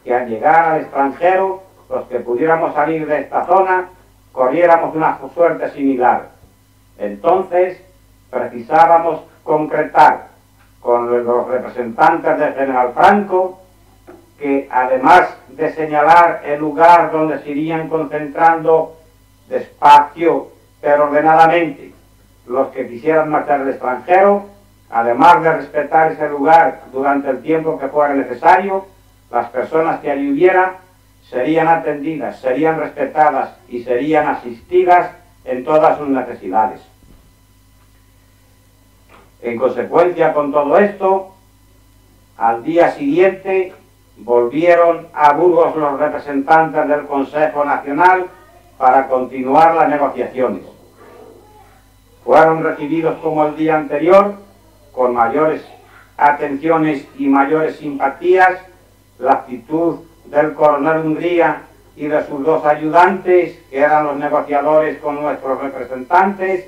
que al llegar al extranjero, los que pudiéramos salir de esta zona, corriéramos una suerte similar. Entonces, precisábamos concretar con los representantes del general Franco que, además de señalar el lugar donde se irían concentrando despacio pero ordenadamente los que quisieran marchar al extranjero, además de respetar ese lugar durante el tiempo que fuera necesario, las personas que allí hubiera serían atendidas, serían respetadas y serían asistidas en todas sus necesidades. En consecuencia con todo esto, al día siguiente volvieron a Burgos los representantes del Consejo Nacional para continuar las negociaciones. Fueron recibidos como el día anterior, con mayores atenciones y mayores simpatías. La actitud del coronel Hungría y de sus dos ayudantes, que eran los negociadores con nuestros representantes,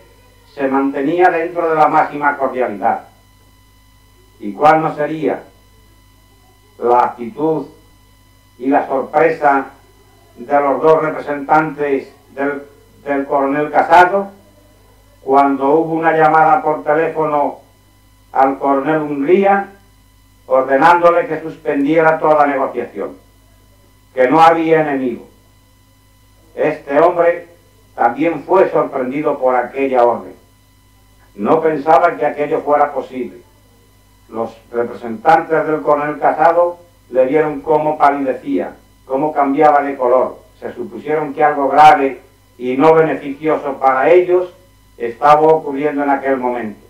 se mantenía dentro de la máxima cordialidad. ¿Y cuál no sería la actitud y la sorpresa de los dos representantes del coronel Casado cuando hubo una llamada por teléfono al coronel Hungría ordenándole que suspendiera toda negociación, que no había enemigo? Este hombre también fue sorprendido por aquella orden. No pensaba que aquello fuera posible. Los representantes del coronel Casado le vieron cómo palidecía, cómo cambiaba de color. Se supusieron que algo grave y no beneficioso para ellos estaba ocurriendo en aquel momento.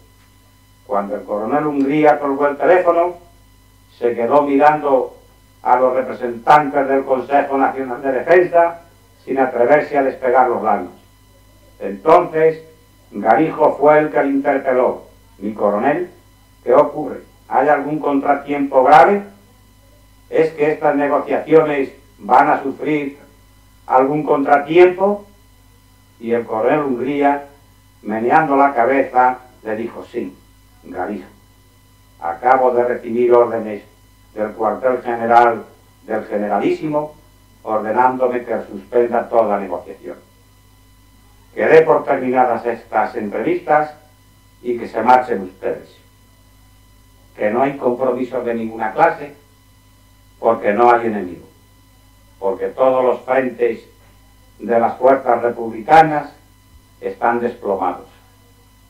Cuando el coronel Hungría colgó el teléfono, se quedó mirando a los representantes del Consejo Nacional de Defensa sin atreverse a despegar los labios. Entonces, Garijo fue el que le interpeló: mi coronel, ¿qué ocurre? ¿Hay algún contratiempo grave? ¿Es que estas negociaciones van a sufrir algún contratiempo? Y el coronel Hungría, meneando la cabeza, le dijo: sí, Garijo, acabo de recibir órdenes del cuartel general del generalísimo ordenándome que suspenda toda negociación. Que dé por terminadas estas entrevistas y que se marchen ustedes. Que no hay compromiso de ninguna clase, porque no hay enemigo. Porque todos los frentes de las fuerzas republicanas están desplomados.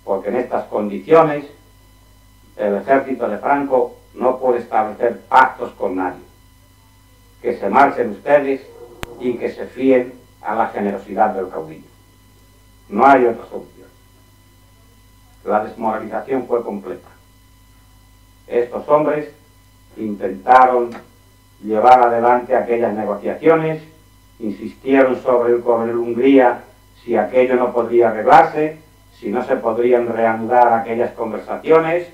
Porque en estas condiciones el ejército de Franco no puede establecer pactos con nadie. Que se marchen ustedes y que se fíen a la generosidad del caudillo. No hay otra solución. La desmoralización fue completa. Estos hombres intentaron llevar adelante aquellas negociaciones, insistieron sobre el coronel Hungría si aquello no podría arreglarse, si no se podrían reanudar aquellas conversaciones.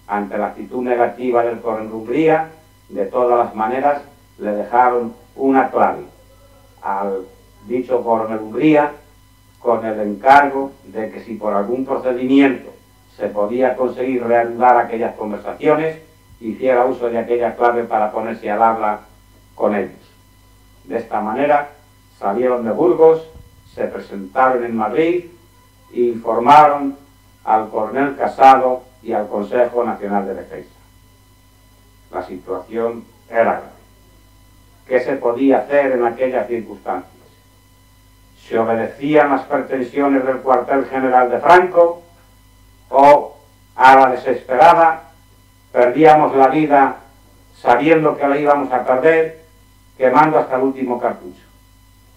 Ante la actitud negativa del coronel Hungría, de todas las maneras le dejaron una clave al dicho coronel Hungría, con el encargo de que si por algún procedimiento se podía conseguir reanudar aquellas conversaciones, hiciera uso de aquella clave para ponerse al habla con ellos. De esta manera salieron de Burgos, se presentaron en Madrid e informaron al coronel Casado y al Consejo Nacional de Defensa. La situación era grave. ¿Qué se podía hacer en aquellas circunstancias? ¿Se obedecían las pretensiones del cuartel general de Franco o, a la desesperada, perdíamos la vida sabiendo que la íbamos a perder, quemando hasta el último cartucho?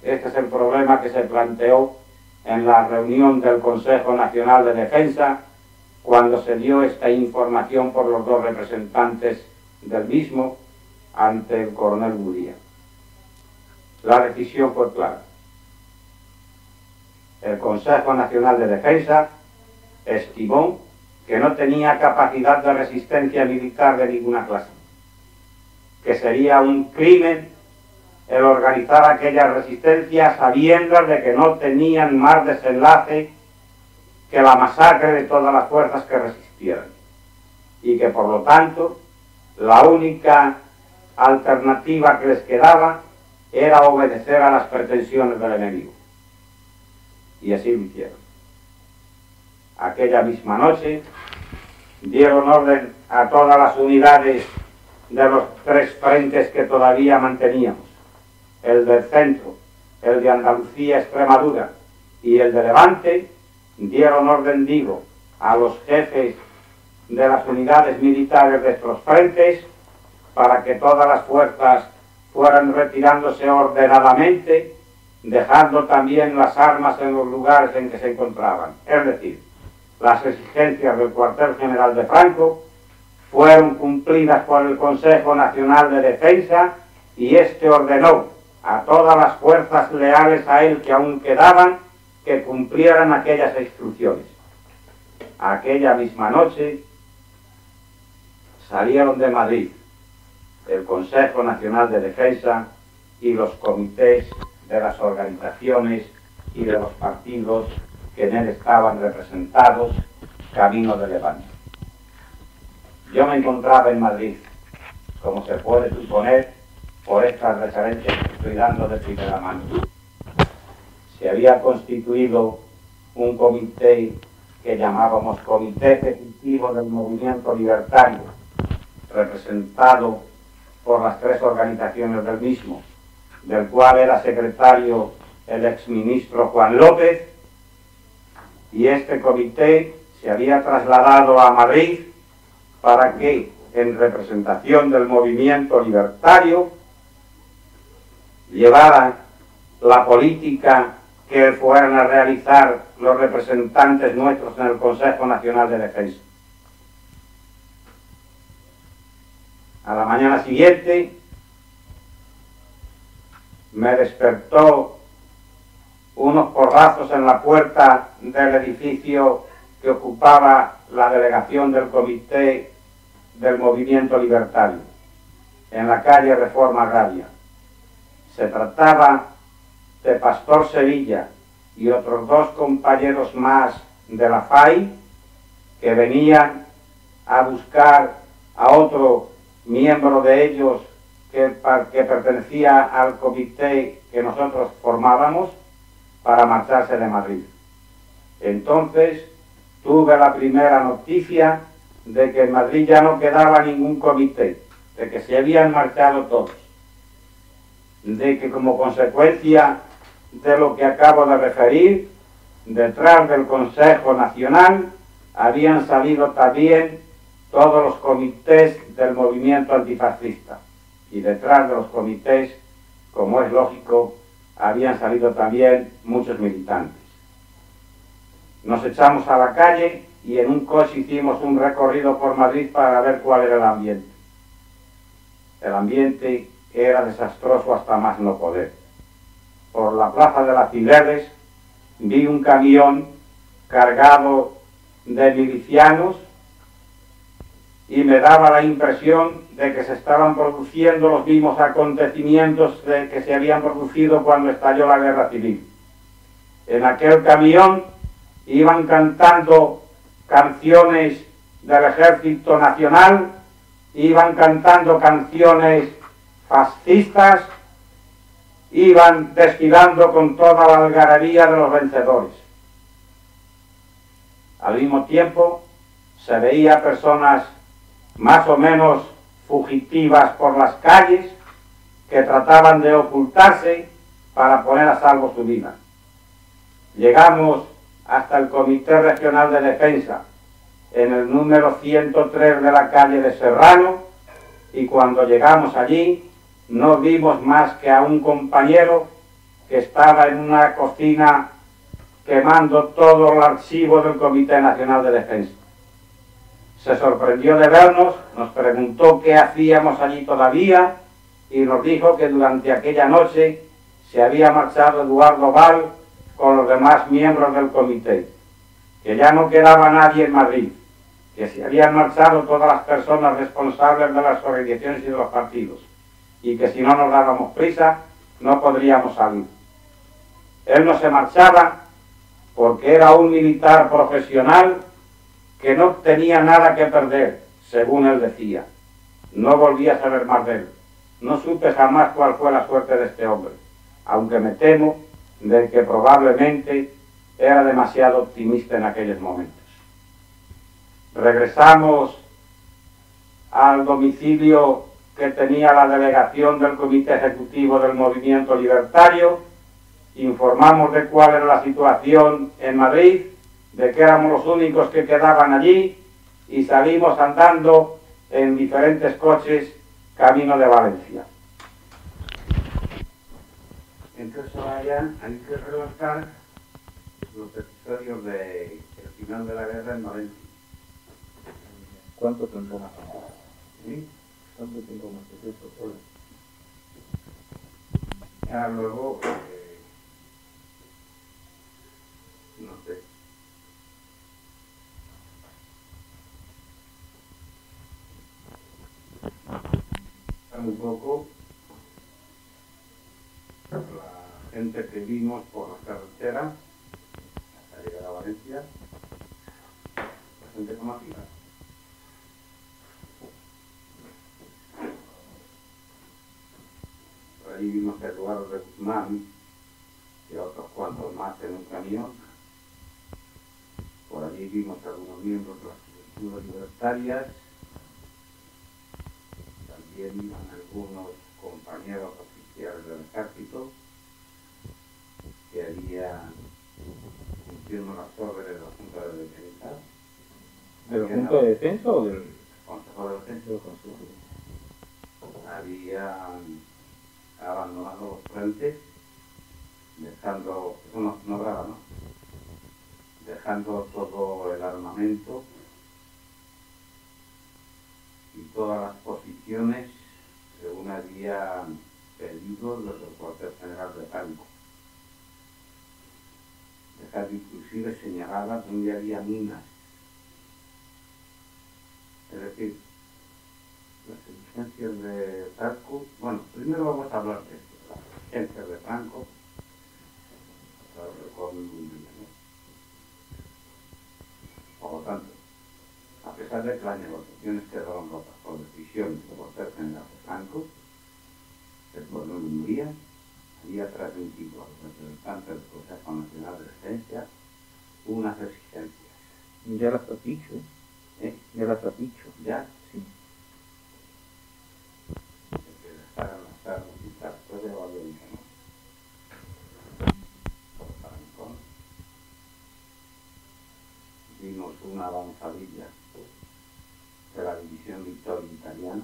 Este es el problema que se planteó en la reunión del Consejo Nacional de Defensa cuando se dio esta información por los dos representantes del mismo ante el coronel Hungría. La decisión fue clara. El Consejo Nacional de Defensa estimó que no tenía capacidad de resistencia militar de ninguna clase, que sería un crimen el organizar aquella resistencia sabiendo de que no tenían más desenlace que la masacre de todas las fuerzas que resistieran, y que por lo tanto la única alternativa que les quedaba era obedecer a las pretensiones del enemigo. Y así lo hicieron. Aquella misma noche dieron orden a todas las unidades de los 3 frentes que todavía manteníamos, el del centro, el de Andalucía, Extremadura y el de Levante, dieron orden, digo, a los jefes de las unidades militares de estos frentes para que todas las fuerzas fueran retirándose ordenadamente, dejando también las armas en los lugares en que se encontraban. Es decir, las exigencias del cuartel general de Franco fueron cumplidas por el Consejo Nacional de Defensa y éste ordenó a todas las fuerzas leales a él que aún quedaban que cumplieran aquellas instrucciones. Aquella misma noche salieron de Madrid el Consejo Nacional de Defensa y los comités de las organizaciones y de los partidos que en él estaban representados, camino de Levante. Yo me encontraba en Madrid, como se puede suponer, por estas referencias que estoy dando de primera mano. Se había constituido un comité que llamábamos Comité Ejecutivo del Movimiento Libertario, representado por las 3 organizaciones del mismo, del cual era secretario el exministro Juan López, y este comité se había trasladado a Madrid para que, en representación del movimiento libertario, llevara la política que fueran a realizar los representantes nuestros en el Consejo Nacional de Defensa. A la mañana siguiente me despertó unos porrazos en la puerta del edificio que ocupaba la delegación del Comité del Movimiento Libertario, en la calle Reforma Agraria. Se trataba de Pastor Sevilla y otros 2 compañeros más de la FAI que venían a buscar a otro miembro de ellos que pertenecía al comité que nosotros formábamos para marcharse de Madrid. Entonces tuve la primera noticia de que en Madrid ya no quedaba ningún comité, de que se habían marchado todos, de que como consecuencia de lo que acabo de referir, detrás del Consejo Nacional habían salido también todos los comités del movimiento antifascista, y detrás de los comités, como es lógico, habían salido también muchos militantes. Nos echamos a la calle y en un coche hicimos un recorrido por Madrid para ver cuál era el ambiente. El ambiente era desastroso hasta más no poder. Por la plaza de las Cibeles vi un camión cargado de milicianos y me daba la impresión de que se estaban produciendo los mismos acontecimientos que se habían producido cuando estalló la guerra civil. En aquel camión iban cantando canciones del Ejército Nacional, iban cantando canciones fascistas, iban desfilando con toda la algarabía de los vencedores. Al mismo tiempo se veía personas más o menos fugitivas por las calles que trataban de ocultarse para poner a salvo su vida. Llegamos hasta el Comité Regional de Defensa, en el número 103 de la calle de Serrano, y cuando llegamos allí no vimos más que a un compañero que estaba en una cocina quemando todo el archivo del Comité Nacional de Defensa. Se sorprendió de vernos, nos preguntó qué hacíamos allí todavía y nos dijo que durante aquella noche se había marchado Eduardo Val con los demás miembros del comité, que ya no quedaba nadie en Madrid, que se habían marchado todas las personas responsables de las organizaciones y de los partidos, y que si no nos dábamos prisa no podríamos salir. Él no se marchaba porque era un militar profesional que no tenía nada que perder, según él decía. No volvía a saber más de él. No supe jamás cuál fue la suerte de este hombre, aunque me temo de que probablemente era demasiado optimista en aquellos momentos. Regresamos al domicilio que tenía la delegación del Comité Ejecutivo del Movimiento Libertario, informamos de cuál era la situación en Madrid, de que éramos los únicos que quedaban allí, y salimos andando en diferentes coches camino de Valencia. Entonces ahora hay que relatar los episodios del final de la guerra en Valencia. ¿Cuánto tiempo más? ¿Sí? ¿Cuánto tiempo más es eso? Ya luego, no sé. Un poco la gente que vimos por la carretera hasta llegar a Valencia, la gente conocida. Por allí vimos a Eduardo de Guzmán y a otros cuantos más en un camión. Por allí vimos a algunos miembros de las juventudes libertarias. También iban algunos compañeros oficiales del ejército que habían cumplido las órdenes de la Junta de Defensa. ¿De la Junta de Defensa o del Consejo de Defensa? Consejo de Defensa? Habían abandonado los frentes, dejando, eso no graba, ¿no? Dejando todo el armamento y todas las posiciones según habían pedido desde el cuartel general de Franco. Dejando inclusive señaladas donde había minas. Es decir, las exigencias de Franco, bueno, primero vamos a hablar de esto, las exigencias de Franco, para el recuerdo muy bien, ¿no? Por lo tanto, a pesar de que las negociaciones quedaron rotas por decisión del cuartel general de Franco, el pueblo de Hungría había transmitido a los representantes del Consejo Nacional de Defensa unas exigencias. Ya las has dicho, ¿Eh? ya las has dicho. ¿Ya? Sí. Que dejaran las armas y tal, pues de Valencia, ¿no? Por Francón. Vimos una avanzadilla de la división Victoria Italiana,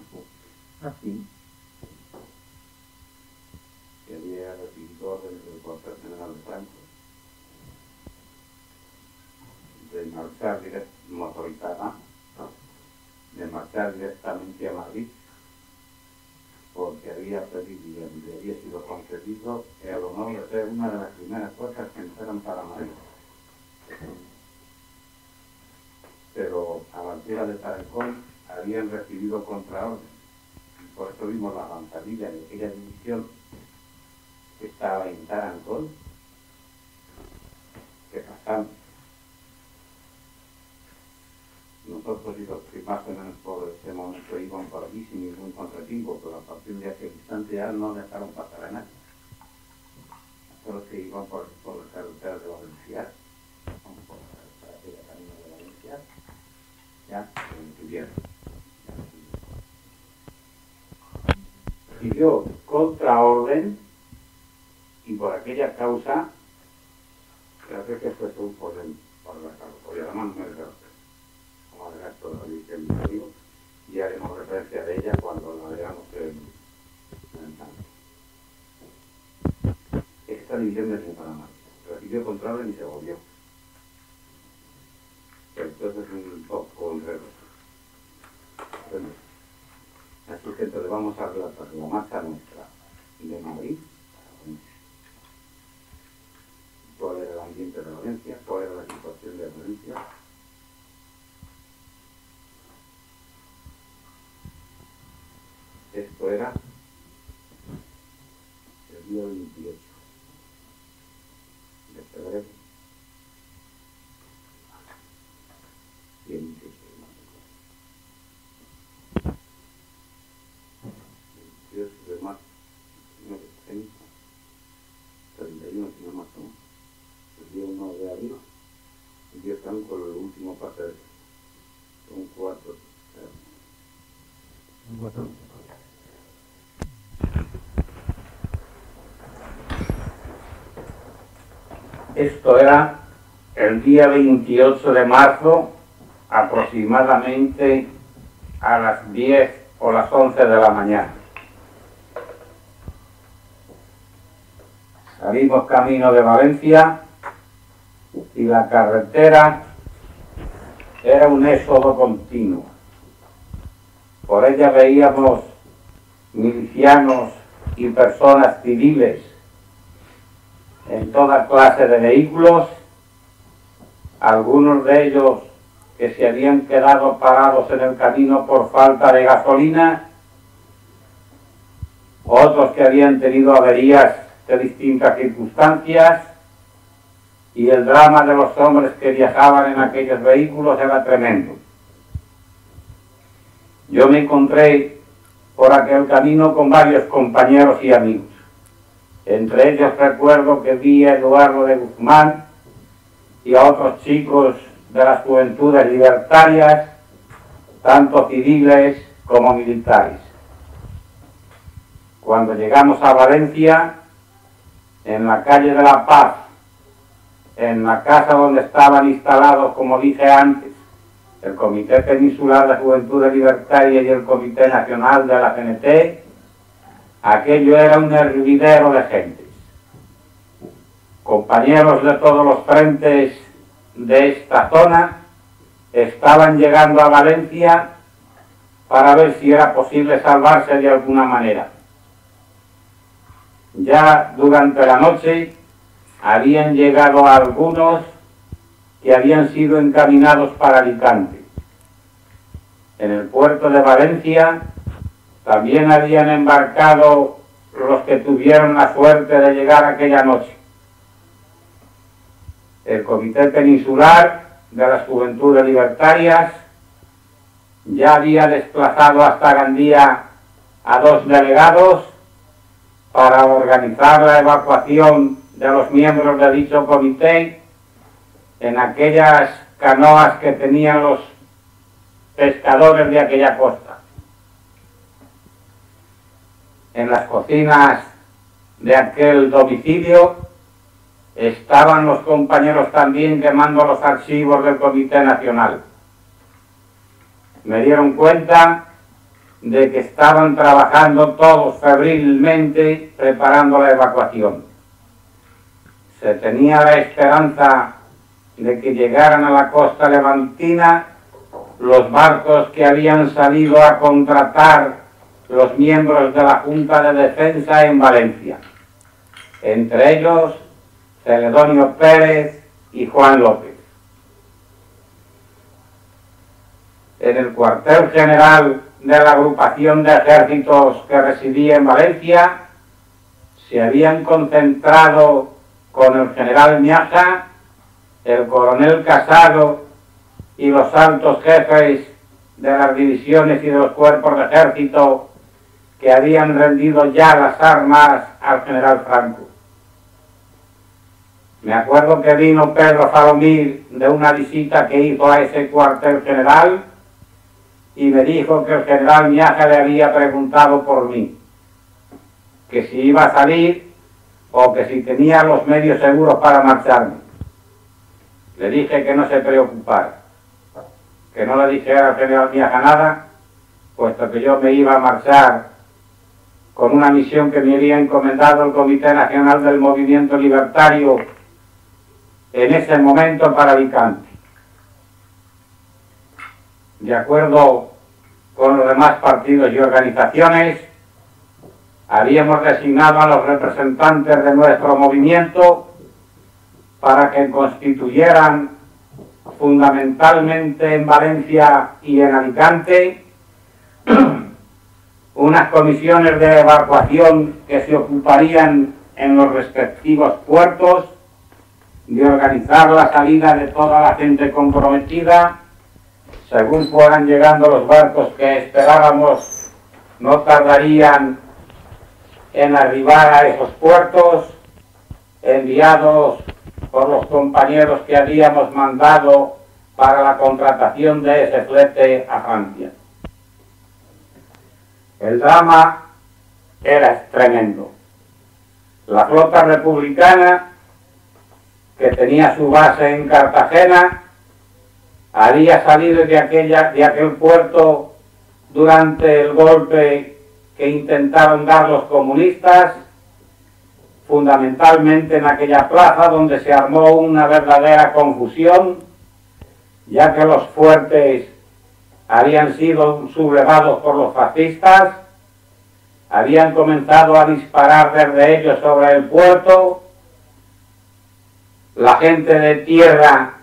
Así. que había recibido órdenes del cuartel general de Franco de marchar motorizada, de marchar directamente a Madrid, porque había pedido y le había sido concedido el honor de ser una de las primeras fuerzas que entraron para Madrid. Pero a la altura de Tarancón habían recibido contraorden. Por eso vimos la avanzadilla de aquella división que estaba en Tarancón, que pasamos. Nosotros y los que más o menos por ese momento iban por allí sin ningún contratiempo, pero a partir de aquel instante ya no dejaron pasar a nadie. Hasta los que iban por las carreteras de Valencia, por la carretera de camino de Valencia, ya se detuvieron. Y yo, contraorden, y por aquella causa, creo que fue por la carretera, además no me recuerdo. Como el resto de la división de amigos, y haremos referencia de ella cuando la veamos en el tanto. Esta división de Santa recibió control y se volvió. Entonces un poco un reloj. Así que entonces vamos a relatar la marcha nuestra de Madrid. ¿Cuál era el ambiente de Valencia? ¿Cuál era la situación de Valencia? Esto era el día 28 de febrero. Y el 28 de Esto era el día 28 de marzo, aproximadamente a las 10 o las 11 de la mañana. Salimos camino de Valencia y la carretera era un éxodo continuo. Por ella veíamos milicianos y personas civiles en toda clase de vehículos, algunos de ellos que se habían quedado parados en el camino por falta de gasolina, otros que habían tenido averías de distintas circunstancias, y el drama de los hombres que viajaban en aquellos vehículos era tremendo. Yo me encontré por aquel camino con varios compañeros y amigos. Entre ellos recuerdo que vi a Eduardo de Guzmán y a otros chicos de las juventudes libertarias, tanto civiles como militares. Cuando llegamos a Valencia, en la calle de La Paz, en la casa donde estaban instalados, como dije antes, el Comité Peninsular de Juventudes Libertarias y el Comité Nacional de la CNT, aquello era un hervidero de gente. Compañeros de todos los frentes de esta zona estaban llegando a Valencia para ver si era posible salvarse de alguna manera. Ya durante la noche habían llegado algunos que habían sido encaminados para Alicante. En el puerto de Valencia también habían embarcado los que tuvieron la suerte de llegar aquella noche. El Comité Peninsular de las Juventudes Libertarias ya había desplazado hasta Gandía a 2 delegados para organizar la evacuación de los miembros de dicho comité en aquellas canoas que tenían los pescadores de aquella costa. En las cocinas de aquel domicilio estaban los compañeros también quemando los archivos del Comité Nacional. Me dieron cuenta de que estaban trabajando todos febrilmente preparando la evacuación. Se tenía la esperanza de que llegaran a la costa levantina los barcos que habían salido a contratar los miembros de la Junta de Defensa en Valencia, entre ellos Celedonio Pérez y Juan López. En el cuartel general de la agrupación de ejércitos que residía en Valencia se habían concentrado con el general Miaja, el coronel Casado y los altos jefes de las divisiones y de los cuerpos de ejército que habían rendido ya las armas al general Franco. Me acuerdo que vino Pedro Salomir de una visita que hizo a ese cuartel general y me dijo que el general Miaja le había preguntado por mí, que si iba a salir o que si tenía los medios seguros para marcharme. Le dije que no se preocupara, que no le dijera al general Miaja nada, puesto que yo me iba a marchar con una misión que me había encomendado el Comité Nacional del Movimiento Libertario en ese momento para Alicante. De acuerdo con los demás partidos y organizaciones, habíamos designado a los representantes de nuestro movimiento para que constituyeran fundamentalmente en Valencia y en Alicante unas comisiones de evacuación que se ocuparían en los respectivos puertos de organizar la salida de toda la gente comprometida según fueran llegando los barcos que esperábamos no tardarían en arribar a esos puertos, enviados por los compañeros que habíamos mandado para la contratación de ese flete a Francia. El drama era tremendo. La flota republicana, que tenía su base en Cartagena, había salido de aquel puerto durante el golpe que intentaron dar los comunistas, fundamentalmente en aquella plaza donde se armó una verdadera confusión, ya que los fuertes habían sido sublevados por los fascistas, habían comenzado a disparar desde ellos sobre el puerto, la gente de tierra,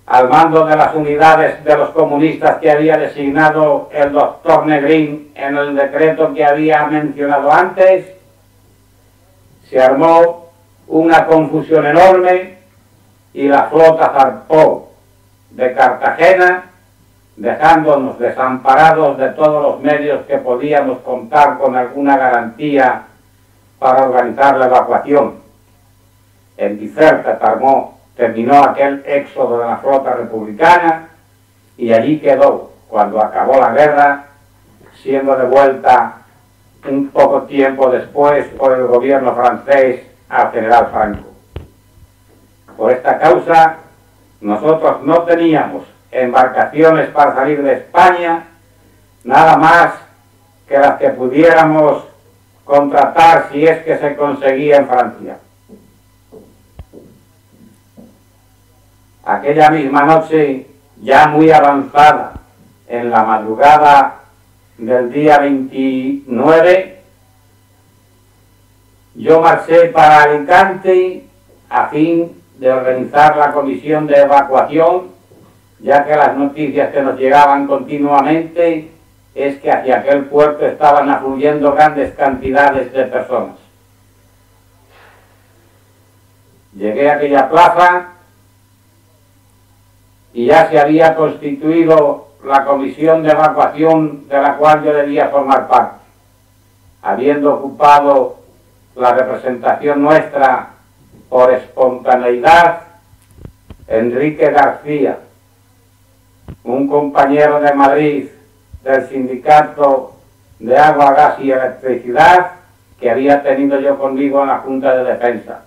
al mando de las unidades de los comunistas que había designado el doctor Negrín en el decreto que había mencionado antes, se armó una confusión enorme y la flota zarpó de Cartagena, dejándonos desamparados de todos los medios que podíamos contar con alguna garantía para organizar la evacuación. En Bizerta terminó aquel éxodo de la flota republicana y allí quedó, cuando acabó la guerra, siendo devuelta un poco tiempo después por el gobierno francés al general Franco. Por esta causa, nosotros no teníamos embarcaciones para salir de España, nada más que las que pudiéramos contratar si es que se conseguía en Francia. Aquella misma noche, ya muy avanzada, en la madrugada del día 29, yo marché para Alicante a fin de organizar la comisión de evacuación, ya que las noticias que nos llegaban continuamente es que hacia aquel puerto estaban afluyendo grandes cantidades de personas. Llegué a aquella plaza y ya se había constituido la comisión de evacuación de la cual yo debía formar parte, habiendo ocupado la representación nuestra por espontaneidad Enrique García, un compañero de Madrid del Sindicato de Agua, Gas y Electricidad que había tenido yo conmigo en la Junta de Defensa.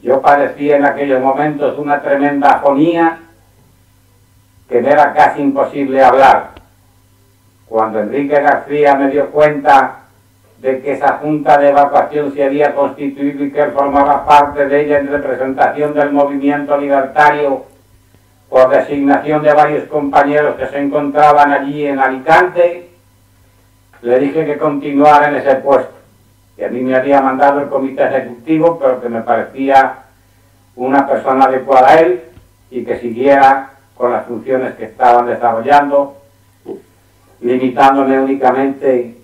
Yo padecía en aquellos momentos una tremenda afonía que me era casi imposible hablar. Cuando Enrique García me dio cuenta de que esa junta de evacuación se había constituido y que él formaba parte de ella en representación del movimiento libertario por designación de varios compañeros que se encontraban allí en Alicante, le dije que continuara en ese puesto, que a mí me había mandado el comité ejecutivo, pero que me parecía una persona adecuada a él y que siguiera con las funciones que estaban desarrollando, limitándome únicamente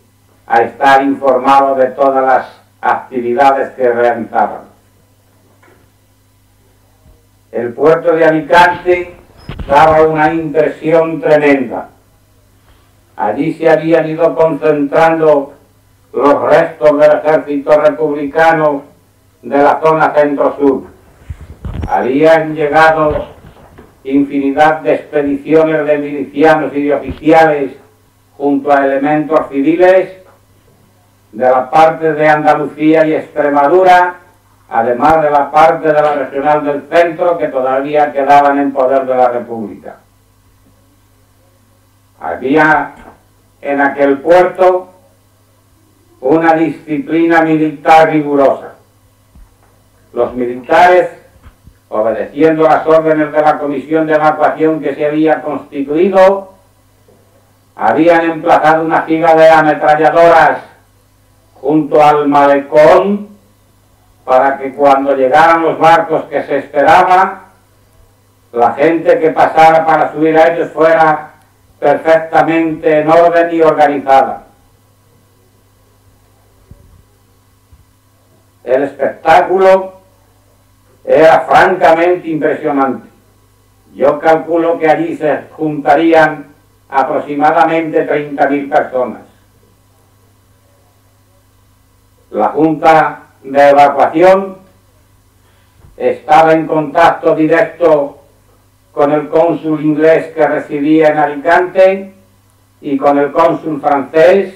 a estar informado de todas las actividades que realizaban. El puerto de Alicante daba una impresión tremenda. Allí se habían ido concentrando los restos del ejército republicano de la zona centro-sur. Habían llegado infinidad de expediciones de milicianos y de oficiales junto a elementos civiles de la parte de Andalucía y Extremadura, además de la parte de la regional del centro que todavía quedaban en poder de la República. Había en aquel puerto una disciplina militar rigurosa. Los militares, obedeciendo las órdenes de la comisión de evacuación que se había constituido, habían emplazado una fila de ametralladoras junto al malecón para que cuando llegaran los barcos que se esperaba, la gente que pasara para subir a ellos fuera perfectamente en orden y organizada. El espectáculo era francamente impresionante. Yo calculo que allí se juntarían aproximadamente 30.000 personas. La Junta de Evacuación estaba en contacto directo con el cónsul inglés que residía en Alicante y con el cónsul francés,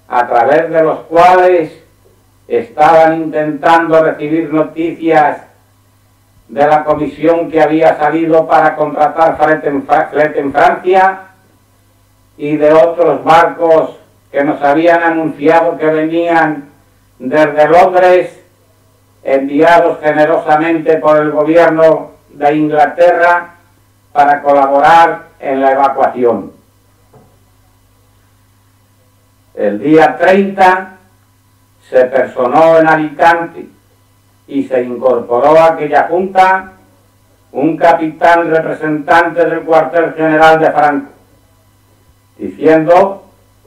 a través de los cuales estaban intentando recibir noticias de la comisión que había salido para contratar flete en Francia y de otros barcos que nos habían anunciado que venían desde Londres, enviados generosamente por el gobierno de Inglaterra para colaborar en la evacuación. El día 30 se personó en Alicante y se incorporó a aquella junta un capitán representante del cuartel general de Franco, diciendo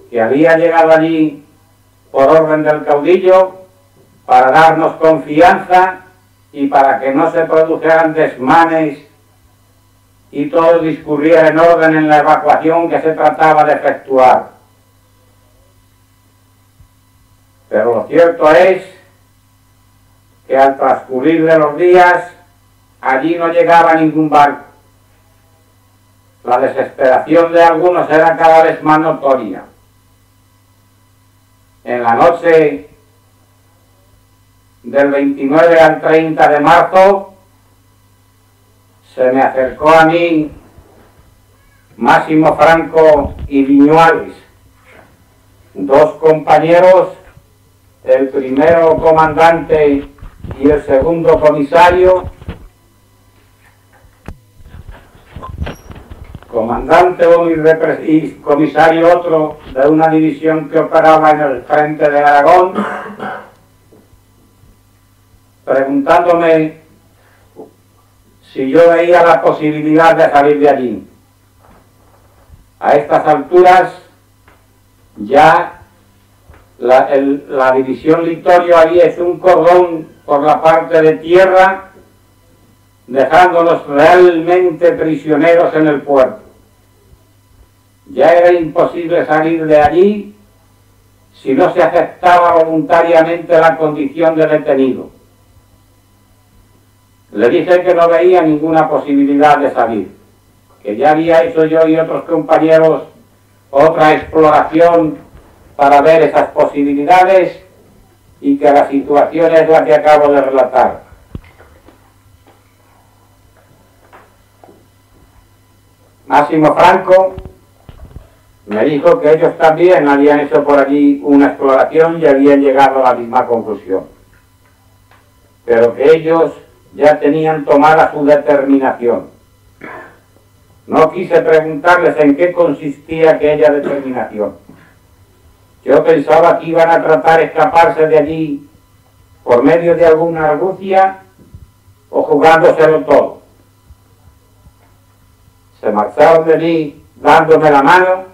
que había llegado allí por orden del caudillo para darnos confianza y para que no se produjeran desmanes y todo discurriera en orden en la evacuación que se trataba de efectuar. Pero lo cierto es que al transcurrir de los días allí no llegaba ningún barco. La desesperación de algunos era cada vez más notoria. En la noche del 29 al 30 de marzo se me acercó a mí Máximo Franco y Viñuales, dos compañeros, el primero comandante y el segundo comisario, comandante uno y comisario otro de una división que operaba en el frente de Aragón, preguntándome si yo veía la posibilidad de salir de allí. A estas alturas ya la división Litorio había hecho un cordón por la parte de tierra, dejándolos realmente prisioneros en el puerto. Ya era imposible salir de allí si no se aceptaba voluntariamente la condición de detenido. Le dije que no veía ninguna posibilidad de salir, que ya había hecho yo y otros compañeros otra exploración para ver esas posibilidades y que la situación es la que acabo de relatar. Máximo Franco me dijo que ellos también habían hecho por allí una exploración y habían llegado a la misma conclusión, pero que ellos ya tenían tomada su determinación. No quise preguntarles en qué consistía aquella determinación. Yo pensaba que iban a tratar de escaparse de allí por medio de alguna argucia o jugándoselo todo. Se marcharon de allí dándome la mano